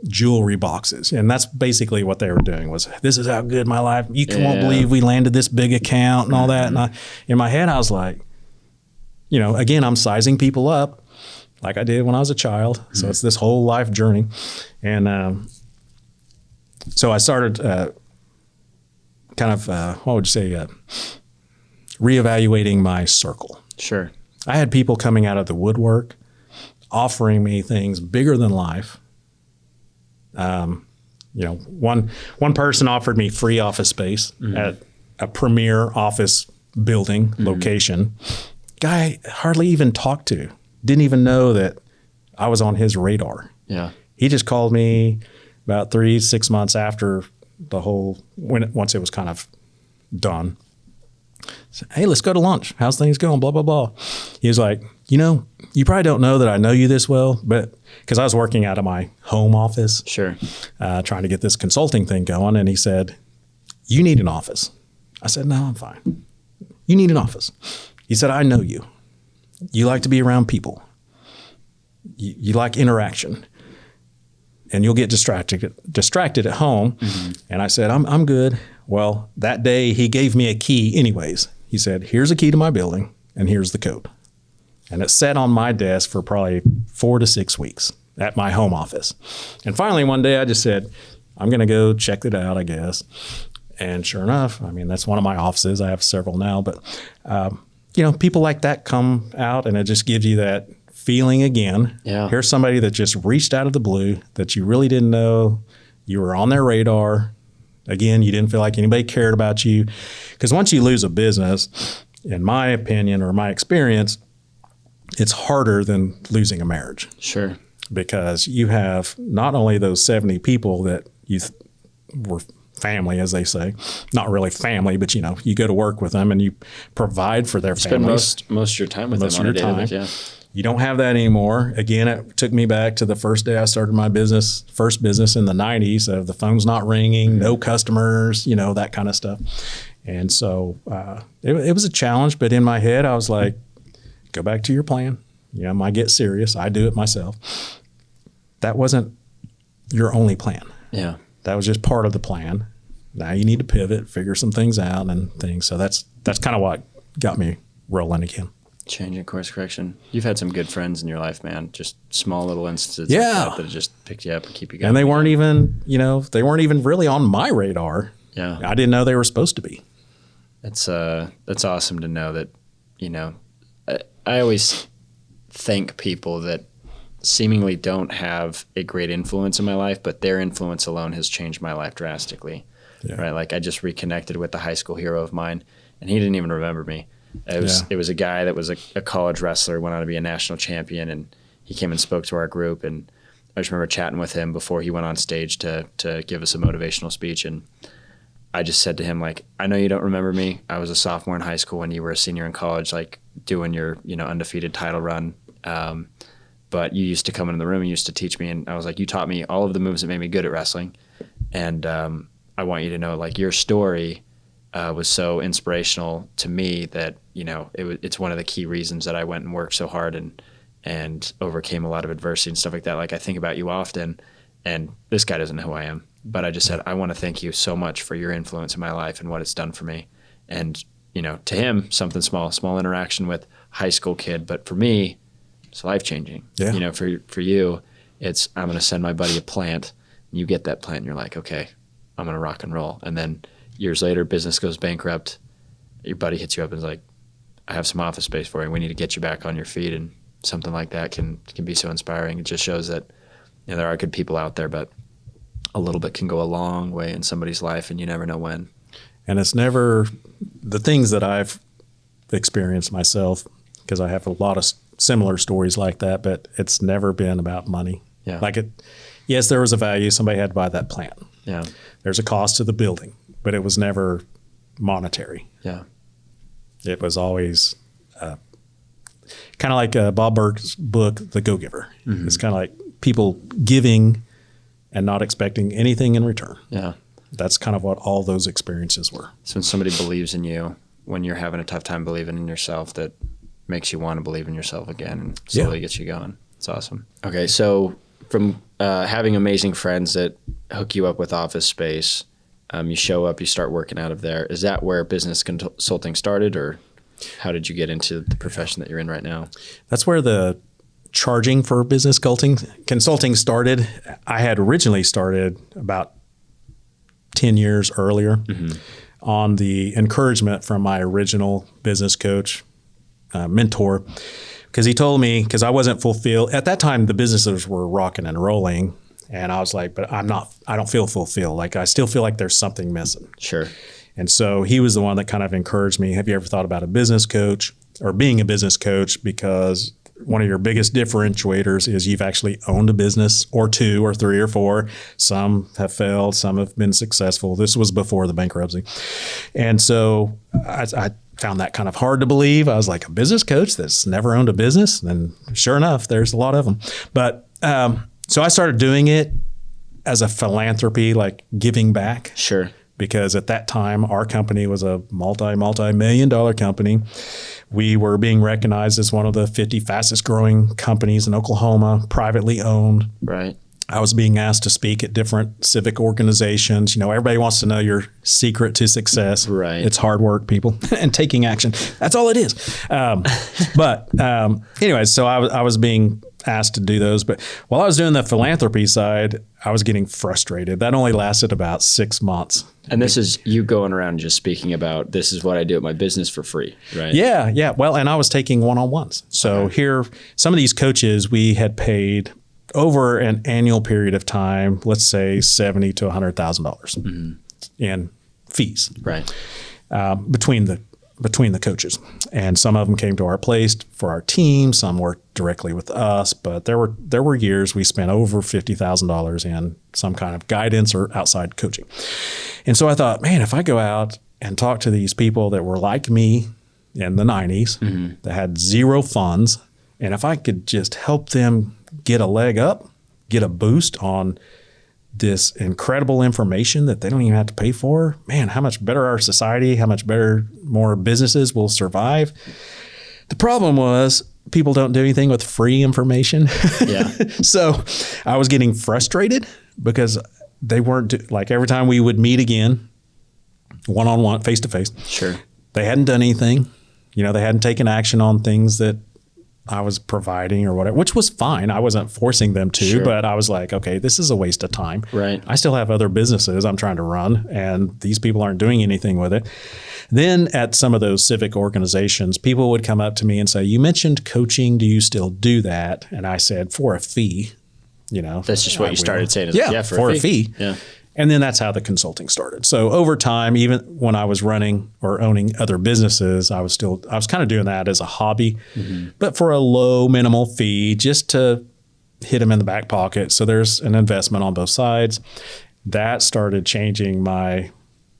jewelry boxes. And that's basically what they were doing was, this is how good my life, you won't believe we landed this big account and all that. And in my head, I was like, again, I'm sizing people up like I did when I was a child. So it's this whole life journey. And so I started reevaluating my circle. Sure. I had people coming out of the woodwork offering me things bigger than life. One person offered me free office space at a premier office building location. Guy hardly even talked to, didn't even know that I was on his radar. Yeah. He just called me about 3-6 months after once it was kind of done. Said, hey, let's go to lunch. How's things going? Blah, blah, blah. He was like, you probably don't know that I know you this well, but because I was working out of my home office, Sure. trying to get this consulting thing going. And he said, you need an office. I said, no, I'm fine. You need an office. He said, I know you. You like to be around people. You like interaction. And you'll get distracted at home. And I said, I'm good. Well, that day he gave me a key anyways. He said, here's a key to my building and here's the code. And it sat on my desk for probably 4 to 6 weeks at my home office. And finally one day I just said, I'm going to go check it out, I guess. And sure enough, I mean, that's one of my offices. I have several now, but, people like that come out and it just gives you that feeling again. Yeah. Here's somebody that just reached out of the blue that you really didn't know. You were on their radar. Again, you didn't feel like anybody cared about you. Because once you lose a business, in my opinion or my experience, it's harder than losing a marriage. Sure. Because you have not only those 70 people that were family, as they say, not really family, but you go to work with them and you provide for their families. Spend most of your time with them on a daily basis. Yeah. You don't have that anymore. Again, it took me back to the first day I started my first business in the 90s. The phone's not ringing, no customers, that kind of stuff. And so it was a challenge, but in my head, I was like, go back to your plan. I might get serious. I do it myself. That wasn't your only plan. Yeah. That was just part of the plan. Now you need to pivot, figure some things out and things. So that's kind of what got me rolling again. Changing course correction. You've had some good friends in your life, man. Just small little instances like that have just picked you up and keep you going. And they weren't even, really on my radar. Yeah. I didn't know they were supposed to be. That's awesome to know that, I always thank people that seemingly don't have a great influence in my life, but their influence alone has changed my life drastically. Yeah. Right? Like I just reconnected with the high school hero of mine and he didn't even remember me. It was a guy that was a college wrestler, went on to be a national champion, and he came and spoke to our group. And I just remember chatting with him before he went on stage to give us a motivational speech. And I just said to him, like, I know you don't remember me. I was a sophomore in high school when you were a senior in college, like doing your undefeated title run. But you used to come into the room and used to teach me. And I was like, you taught me all of the moves that made me good at wrestling. And I want you to know, like, your story was so inspirational to me that, it's one of the key reasons that I went and worked so hard and overcame a lot of adversity and stuff like that. Like I think about you often, and this guy doesn't know who I am, but I just said, I want to thank you so much for your influence in my life and what it's done for me. And, to him, something small interaction with high school kid, but for me, it's life-changing. Yeah. For you, it's, I'm going to send my buddy a plant, and you get that plant and you're like, okay, I'm going to rock and roll. And then years later, business goes bankrupt. Your buddy hits you up and is like, I have some office space for you. We need to get you back on your feet. And something like that can be so inspiring. It just shows that there are good people out there, but a little bit can go a long way in somebody's life, and you never know when. And it's never the things that I've experienced myself, because I have a lot of similar stories like that, but it's never been about money. Yeah. Yes, there was a value. Somebody had to buy that plant. Yeah. There's a cost to the building, but it was never monetary. Yeah. It was always kind of like Bob Burke's book, The Go-Giver. Mm-hmm. It's kind of like people giving and not expecting anything in return. Yeah. That's kind of what all those experiences were. So when somebody believes in you, when you're having a tough time believing in yourself, that makes you want to believe in yourself again and slowly gets you going. It's awesome. Okay, so from having amazing friends that hook you up with office space, you show up, you start working out of there. Is that where business consulting started, or how did you get into the profession that you're in right now? That's where the charging for business consulting started. I had originally started about 10 years earlier on the encouragement from my original business coach, mentor, because he told me, because I wasn't fulfilled. At that time, the businesses were rocking and rolling, and I was like, but I don't feel fulfilled. Like, I still feel like there's something missing. Sure. And so he was the one that kind of encouraged me. Have you ever thought about a business coach or being a business coach? Because one of your biggest differentiators is you've actually owned a business or two or three or four. Some have failed, some have been successful. This was before the bankruptcy. And so I found that kind of hard to believe. I was like, a business coach that's never owned a business? And sure enough, there's a lot of them. But so I started doing it as a philanthropy, like giving back. Sure. Because at that time, our company was a multi-million-dollar company. We were being recognized as one of the 50 fastest growing companies in Oklahoma, privately owned. Right. I was being asked to speak at different civic organizations. Everybody wants to know your secret to success. Right. It's hard work, people, and taking action. That's all it is. But anyway, so I was being asked to do those. But while I was doing the philanthropy side, I was getting frustrated. That only lasted about 6 months. And this is you going around just speaking about, this is what I do at my business for free, right? Yeah, yeah. Well, and I was taking one-on-ones. So here, some of these coaches we had paid over an annual period of time, let's say $70,000 to $100,000 in fees, Right. between the coaches. And some of them came to our place for our team. Some worked directly with us. But there were years we spent over $50,000 in some kind of guidance or outside coaching. And so I thought, man, if I go out and talk to these people that were like me in the 90s, that had zero funds, and if I could just help them get a leg up, get a boost on this incredible information that they don't even have to pay for, man, how much better our society, how much better more businesses will survive. The problem was people don't do anything with free information. Yeah. So I was getting frustrated because they weren't like every time we would meet again, one-on-one, face-to-face, Sure. they hadn't done anything. You know, they hadn't taken action on things that I was providing or whatever, which was fine. I wasn't forcing them to, Sure. but I was like, okay, this is a waste of time. Right. I still have other businesses I'm trying to run, and these people aren't doing anything with it. Then at some of those civic organizations, people would come up to me and say, you mentioned coaching. Do you still do that? And I said, for a fee, you know. That's just what I you will. started saying. Yeah, for a fee. Yeah. And then that's how the consulting started. So over time, even when I was running or owning other businesses, I was kind of doing that as a hobby, but for a low minimal fee, just to hit them in the back pocket. So there's an investment on both sides. That started changing my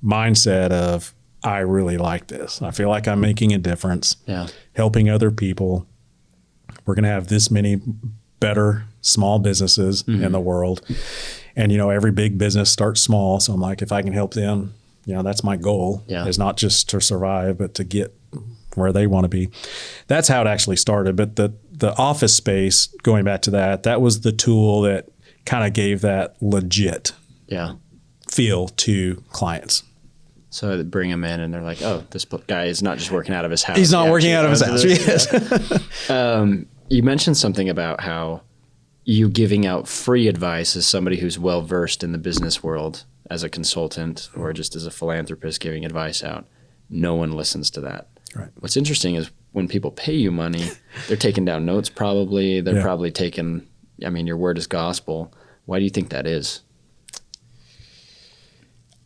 mindset of, I really like this. I feel like I'm making a difference, helping other people. We're going to have this many better small businesses in the world. And, you know, every big business starts small. So I'm like, if I can help them, you know, that's my goal, is not just to survive, but to get where they want to be. That's how it actually started. But the office space, going back to that was the tool that kind of gave that legit feel to clients. So they bring him in and they're like, oh, this guy is not just working out of his house. He's not working out of his house. Yes. You mentioned something about how you giving out free advice as somebody who's well versed in the business world as a consultant or just as a philanthropist giving advice out. No one listens to that. Right. What's interesting is when people pay you money, they're taking down notes probably. They're probably taking, I mean, your word is gospel. Why do you think that is?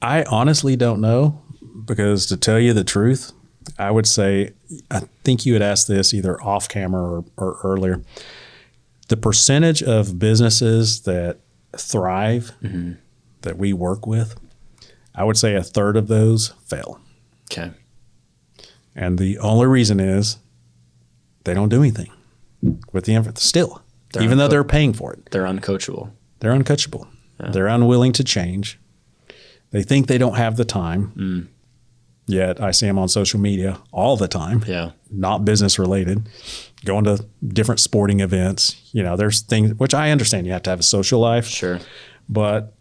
I honestly don't know, because to tell you the truth, I would say, I think you had asked this either off camera or earlier. The percentage of businesses that thrive that we work with, I would say a third of those fail. Okay. And the only reason is they don't do anything with the info. Still, even though they're paying for it. They're uncoachable. They're uncoachable. Yeah. They're unwilling to change. They think they don't have the time. Yet I see them on social media all the time. Yeah. Not business related. Going to different sporting events. You know, there's things, which I understand you have to have a social life. Sure. But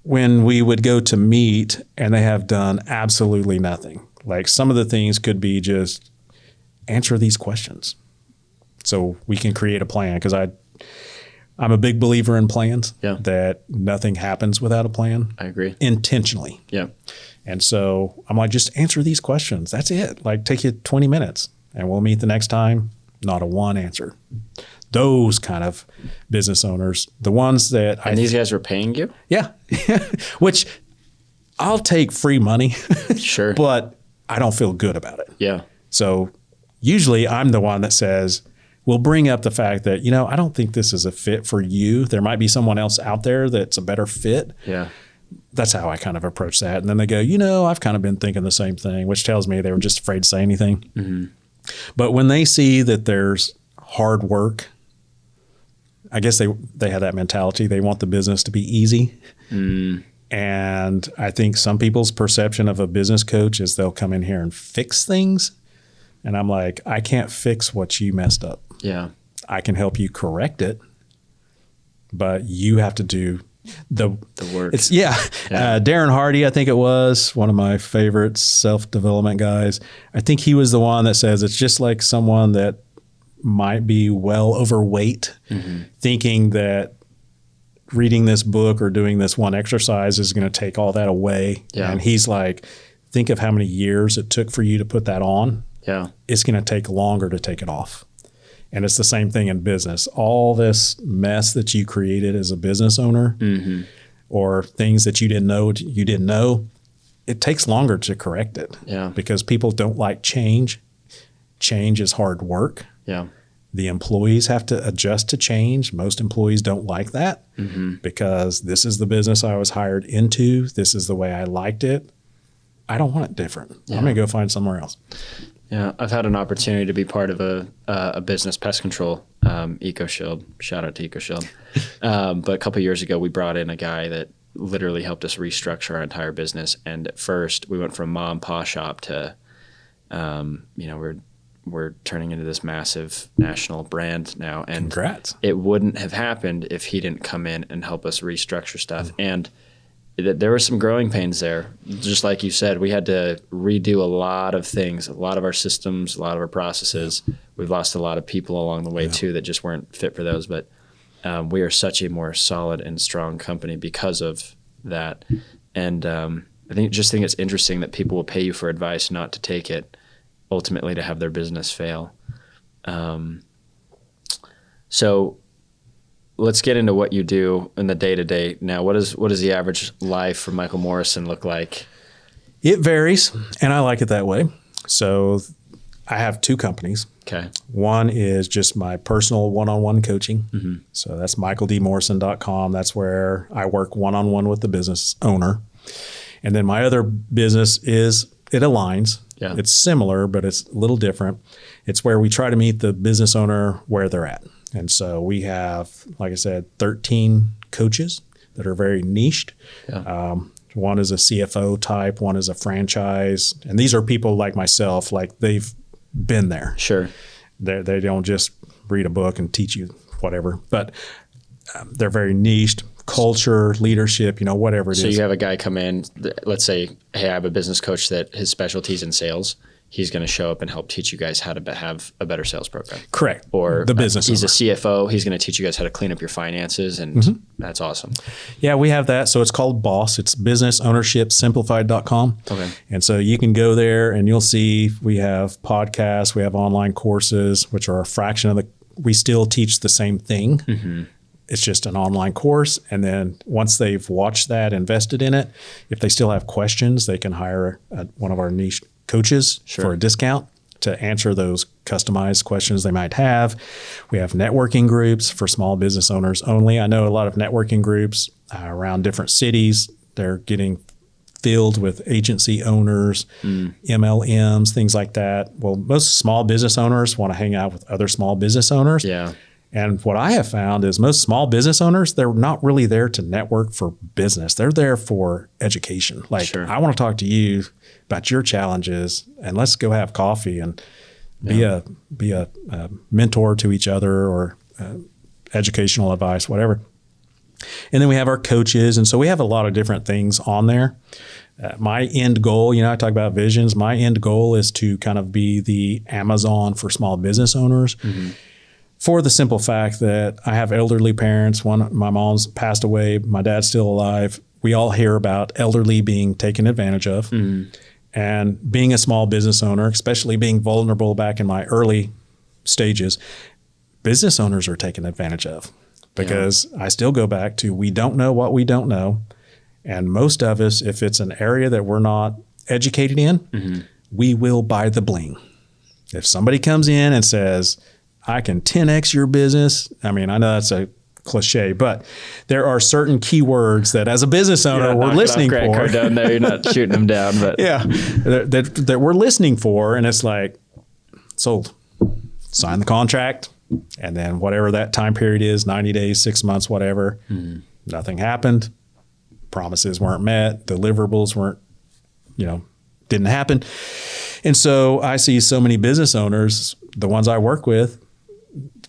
when we would go to meet and they have done absolutely nothing, like some of the things could be just answer these questions so we can create a plan. Because I'm a big believer in plans, that nothing happens without a plan. I agree. Intentionally. Yeah. And so I'm like, just answer these questions. That's it. Like, take you 20 minutes and we'll meet the next time. Not a one answer. Those kind of business owners, the ones that and these guys were paying you? Yeah. Which I'll take free money. Sure. But I don't feel good about it. Yeah. So usually I'm the one that says, we'll bring up the fact that, you know, I don't think this is a fit for you. There might be someone else out there that's a better fit. Yeah. That's how I kind of approach that. And then they go, you know, I've kind of been thinking the same thing, which tells me they were just afraid to say anything. But when they see that there's hard work, I guess they have that mentality. They want the business to be easy. And I think some people's perception of a business coach is they'll come in here and fix things. And I'm like, I can't fix what you messed up. Yeah. I can help you correct it, but you have to do the work. Darren Hardy, I think it was one of my favorite self-development guys. I think he was the one that says it's just like someone that might be well overweight, thinking that reading this book or doing this one exercise is going to take all that away. Yeah. And he's like, think of how many years it took for you to put that on. Yeah. It's going to take longer to take it off. And it's the same thing in business. All this mess that you created as a business owner or things that you didn't know, it takes longer to correct it. Yeah. Because people don't like change. Change is hard work. Yeah. The employees have to adjust to change. Most employees don't like that because this is the business I was hired into. This is the way I liked it. I don't want it different. Yeah. I'm going to go find somewhere else. Yeah, I've had an opportunity to be part of a business pest control, EcoShield. Shout out to EcoShield. But a couple of years ago, we brought in a guy that literally helped us restructure our entire business. And at first, we went from mom and pa shop to, we're turning into this massive national brand now. And Congrats. it wouldn't have happened if he didn't come in and help us restructure stuff. And there were some growing pains there. Just like you said, we had to redo a lot of things, a lot of our systems, a lot of our processes. We've lost a lot of people along the way too that just weren't fit for those. But we are such a more solid and strong company because of that. And I think it's interesting that people will pay you for advice, not to take it, ultimately to have their business fail. So let's get into what you do in the day-to-day. Now, what does the average life for Michael Morrison look like? It varies, and I like it that way. So I have two companies. Okay. One is just my personal one-on-one coaching. So that's michaeldmorrison.com. That's where I work one-on-one with the business owner. And then my other business it aligns. Yeah. It's similar, but it's a little different. It's where we try to meet the business owner where they're at. And so we have, like I said, 13 coaches that are very niched. Yeah. One is a CFO type, one is a franchise. And these are people like myself, like they've been there. Sure. They don't just read a book and teach you whatever, but they're very niched. Culture, leadership, whatever it is. So you have a guy come in, let's say, hey, I have a business coach that his specialty is in sales. He's going to show up and help teach you guys how to have a better sales program. Correct. Or the business he's owner. a CFO. He's going to teach you guys how to clean up your finances, and that's awesome. Yeah, we have that. So it's called BOSS. It's businessownershipsimplified.com. Okay. And so you can go there and you'll see we have podcasts, we have online courses, which are a fraction of we still teach the same thing. It's just an online course. And then once they've watched that, invested in it, if they still have questions, they can hire one of our niche coaches for a discount to answer those customized questions they might have. We have networking groups for small business owners only. I know a lot of networking groups around different cities. They're getting filled with agency owners, MLMs, things like that. Well, most small business owners want to hang out with other small business owners. Yeah. And what I have found is most small business owners, they're not really there to network for business. They're there for education. Like, I want to talk to you about your challenges, and let's go have coffee and be a mentor to each other, or educational advice, whatever. And then we have our coaches. And so we have a lot of different things on there. My end goal, I talk about visions. My end goal is to kind of be the Amazon for small business owners. For the simple fact that I have elderly parents. My mom's passed away. My dad's still alive. We all hear about elderly being taken advantage of. And being a small business owner, especially being vulnerable back in my early stages, business owners are taken advantage of. Because I still go back to, we don't know what we don't know. And most of us, if it's an area that we're not educated in, we will buy the bling. If somebody comes in and says, I can 10X your business. I mean, I know that's a cliche, but there are certain keywords that as a business owner, we're listening for. Cardone there. You're not shooting them down, but that we're listening for. And it's like, sold, sign the contract. And then whatever that time period is, 90 days, 6 months, whatever, nothing happened. Promises weren't met. Deliverables weren't, didn't happen. And so I see so many business owners, the ones I work with,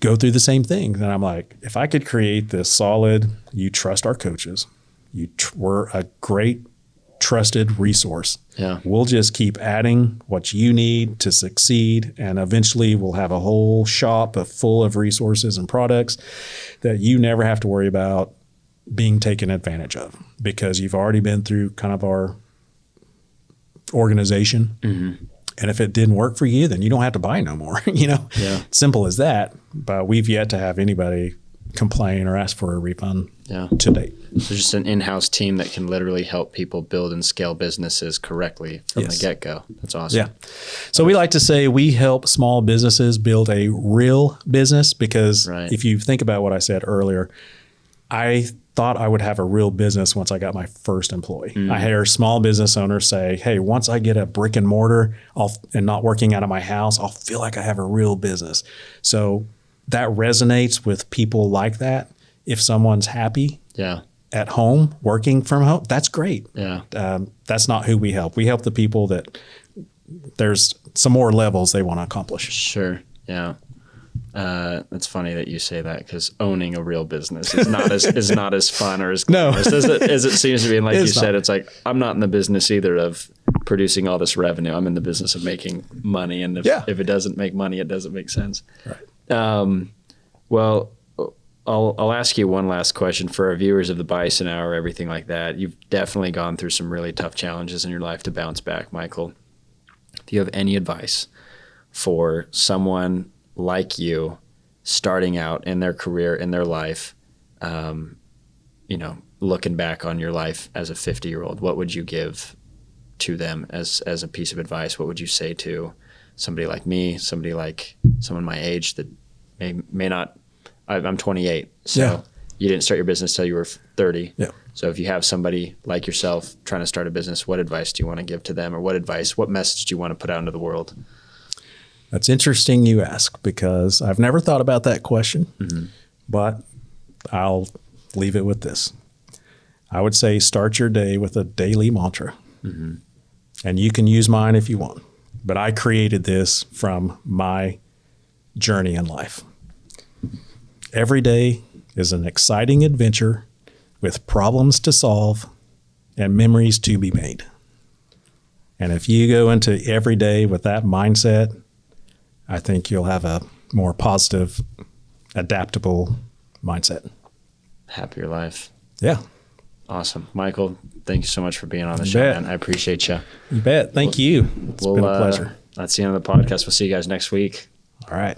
go through the same thing. And I'm like, if I could create this solid, you trust our coaches, we're a great, trusted resource. Yeah. We'll just keep adding what you need to succeed, and eventually we'll have a whole shop full of resources and products that you never have to worry about being taken advantage of, because you've already been through kind of our organization. Mm-hmm. And if it didn't work for you, then you don't have to buy no more, Yeah. Simple as that. But we've yet to have anybody complain or ask for a refund to date. So just an in-house team that can literally help people build and scale businesses correctly from the get-go. That's awesome. Yeah. So we like to say we help small businesses build a real business, because if you think about what I said earlier, I thought I would have a real business once I got my first employee. I hear small business owners say, hey, once I get a brick and mortar and not working out of my house, I'll feel like I have a real business. So that resonates with people like that. If someone's happy at home, working from home, that's great. Yeah. That's not who we help. We help the people that there's some more levels they want to accomplish. Sure. Yeah. It's funny that you say that, because owning a real business is not as fun or as glamorous as it seems to be. And like you said, it's like, I'm not in the business either of producing all this revenue. I'm in the business of making money. And if it doesn't make money, it doesn't make sense. Right. Well, I'll ask you one last question for our viewers of the Bison Hour, everything like that. You've definitely gone through some really tough challenges in your life to bounce back, Michael. Do you have any advice for someone like you starting out in their career, in their life, looking back on your life as a 50-year-old, what would you give to them as a piece of advice? What would you say to somebody like me, somebody like someone my age that may not, I'm 28, so you didn't start your business till you were 30. Yeah. So if you have somebody like yourself trying to start a business, what advice do you want to give to them, or what message do you want to put out into the world? That's interesting you ask, because I've never thought about that question, but I'll leave it with this. I would say start your day with a daily mantra, and you can use mine if you want, but I created this from my journey in life. Every day is an exciting adventure with problems to solve and memories to be made. And if you go into every day with that mindset, I think you'll have a more positive, adaptable mindset. Happier life. Yeah. Awesome. Michael, thank you so much for being on the show, man. I appreciate you. You bet. Thank you. It's been a pleasure. That's the end of the podcast. We'll see you guys next week. All right.